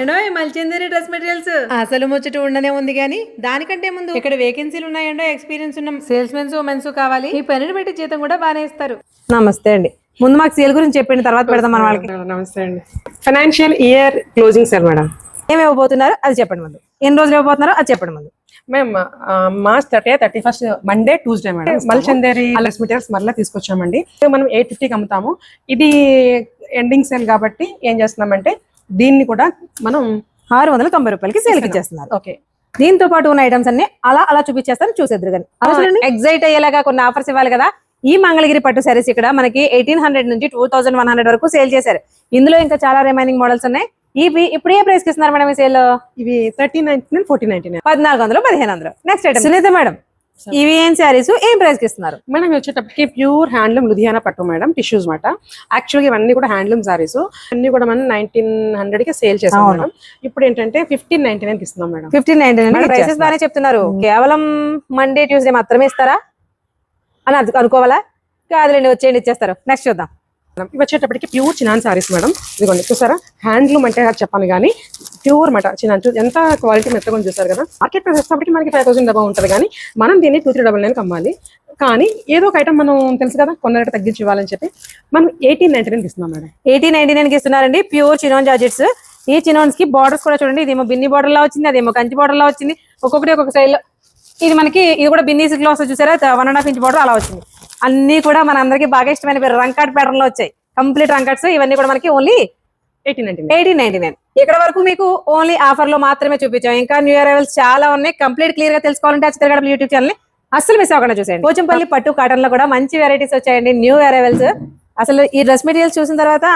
ఏండో మల్చిందేరి dress materials అసలు ముచ్చట ఉండనే ఉంది కానీ దానికంటే ముందు ఇక్కడ వేకెన్సీలు ఉన్నాయండో ఎక్స్పీరియన్స్ ఉన్న సేల్స్ మెన్స్ ఉమెన్స్ కావాలి. ఈ పనిని బట్టి జీతం కూడా బాగానే ఇస్తారు. నమస్తే అండి. ముందు మాకు సేల్ గురించి చెప్పండి, తర్వాత పెడదాం మన వాళ్ళకి. నమస్తే అండి. Financial year closing sale madam. ఏమి ఇవ్వబోతున్నారు అది చెప్పండి ముందు. ఎన్ని రోజులు ఇవ్వబోతున్నారో అది చెప్పండి ముందు. మేము March 31 Monday Tuesday madam Malchanderi dress materials మరలా తీసుకొచ్చామండి. మనం 850కి అమ్ముతాము. ఇది ఎండింగ్ సేల్ కాబట్టి ఏం చేస్తున్నామంటే దీన్ని కూడా మనం 690 రూపాయలకి సేల్ ఇచ్చేస్తున్నారు. ఓకే, దీంతో పాటు ఉన్న ఐటమ్స్ అన్ని అలా చూపించేస్తాను, చూసేద్దరు కానీ. అసలు ఎగ్జైట్ అయ్యేలాగా కొన్ని ఆఫర్స్ ఇవ్వాలి కదా. ఈ మంగళగిరి పట్టు సారీస్ ఇక్కడ మనకి 1800 నుంచి 2100 వరకు సేల్ చేశారు. ఇందులో ఇంకా చాలా రిమైనింగ్ మోడల్స్ ఉన్నాయి. ఇవి ఇప్పుడు ఏ ప్రైస్ కి ఇస్తున్నారు మేడం ఈ సేల్? ఇవి 1399, 1499, 1400, 1500. నెక్స్ట్ ఐటమ్ సునీత మేడం, ఇవి ఏం శారీస్ ఏం ప్రైస్ కి ఇస్తున్నారు? మనం వచ్చేటప్పటికి ప్యూర్ హ్యాండ్లూమ్ లుధియానా పట్టు మేడం, టిష్యూస్ మాట. యాక్చువల్గా ఇవన్నీ కూడా హ్యాండ్లూమ్ సారీస్ అన్ని కూడా మనం 1900 కి సేల్ చేస్తాం మేడం. ఇప్పుడు ఏంటంటే 1599 కి ఇస్తున్నాం మేడం. 1599 ప్రైసెస్ బాగానే చెప్తున్నారు. కేవలం మండే ట్యూస్డే మాత్రమే ఇస్తారా అని అనుకోవాలా? కాదులేండి, వచ్చేయండి ఇచ్చేస్తారు. నెక్స్ట్ చూద్దాం. ఇవి వచ్చేటప్పటికి ప్యూర్ చినాన్ సారీస్ మేడం. ఇదిగోండి చూసారా, హ్యాండ్లూమ్ అంటే చెప్పాను కానీ ప్యూర్ మాట చినాన్. ఎంత క్వాలిటీ మెత్తగా చూసారు కదా. మార్కెట్ ప్రైస్ వచ్చేటప్పటికి మనకి 5000 డబ్బా ఉంటుంది కానీ మనం దీన్ని 2-399 అమ్మాలి. కానీ ఏదో ఒక ఐటమ్ మనం తెలుసు కదా కొన్న తగ్గించి ఇవ్వాలని చెప్పి మనం 1899 ఇస్తున్నాం మేడం. 1899 ఇస్తున్నారండి. Pure chinon georgettes. ఈ చినాన్స్ కి బార్డర్స్ కూడా చూడండి. ఇదేమో బిన్ని బార్డర్ లా వచ్చింది, అదేమో కంచి బార్డర్ లా వచ్చింది. ఒక్కొక్కటి ఒక్కొక్క స్టైల్. ఇది మనకి ఇది కూడా బిన్నీ సిక్ లో వస్తుంది చూసారా, 1.5 ఇంచ్ బార్డర్ అలా వచ్చింది. అన్ని కూడా మన అందరికి బాగా ఇష్టమైన పేరు రంకాట్ ప్యాటర్న్ లో వచ్చాయి. కంప్లీట్ రంకాట్స్. ఇవన్నీ కూడా మనకి ఓన్లీ 1899. ఇక్కడ వరకు మీకు ఓన్లీ ఆఫర్ లో మాత్రమే చూపించాం. ఇంకా న్యూ అరైవల్స్ చాలా ఉన్నాయి. కంప్లీట్ క్లియర్ గా తెలుసుకోవాలంటే చిత్రగడ యూట్యూబ్ ఛానల్ ని అస్సలు మిస్ అవ్వకుండా చూసేయండి. పోచంపల్లి పట్టు కాటన్ లో కూడా మంచి వెరైటీస్ వచ్చాయండి, న్యూ అరైవల్స్. అసలు ఈ డ్రెస్ మెటీరియల్స్ చూసిన తర్వాత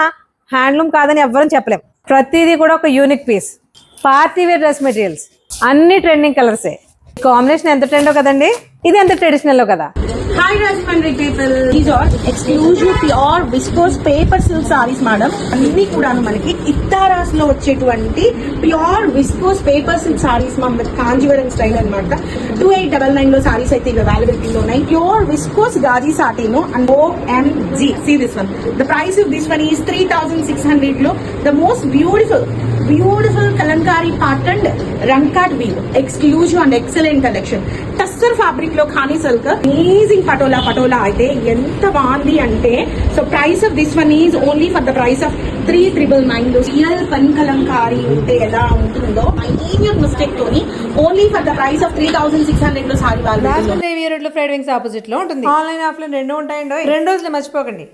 హ్యాండ్లూమ్ కాదని ఎవ్వరూ చెప్పలేం. ప్రతిదీ కూడా ఒక unique piece. Party wear dress materials అన్ని ట్రెండింగ్ కలర్సే. కాంబినేషన్ ఎంత ట్రెండో కదండి, ఇది ఎంత ట్రెడిషనల్ లో కదా. Hi Rajmandri people, these are exclusive pure viscose paper silk sarees madam. అన్ని కూడా మనకి ఇత్తారాస్ లో వచ్చేటువంటి pure viscose paper silk saris మనకి కాంజీవరం స్టైల్ అన్నమాట. 2899 లో సారీస్ అయితే ఇవి అవైలబిలిటీలో ఉన్నాయి. Pure viscose gaji satin and OMG. See this one. The price of this one is 3600 లో. The most beautiful kalamkari patterned రంకాట్ weave exclusive and excellent collection. Tussar fabric లో ఖానీ సిల్క్ అమేజింగ్ పటోలా అయితే ఎంత బాగుంది అంటే. So price of this one is only for the price of 3999. Real pen kalamkari ఉంటే ఎలా ఉంటుందో మైన్యూట్ మిస్టేక్ తోని only for the price of 3600 లో సారీ వాళ్ళు ఫ్రైడ్ వింగ్స్ ఆపోజిట్ లో ఉంటుంది. ఆన్లైన్ ఆఫ్లైన్ రెండు ఉంటాయండి. 2 రోజులు మర్చిపోకండి.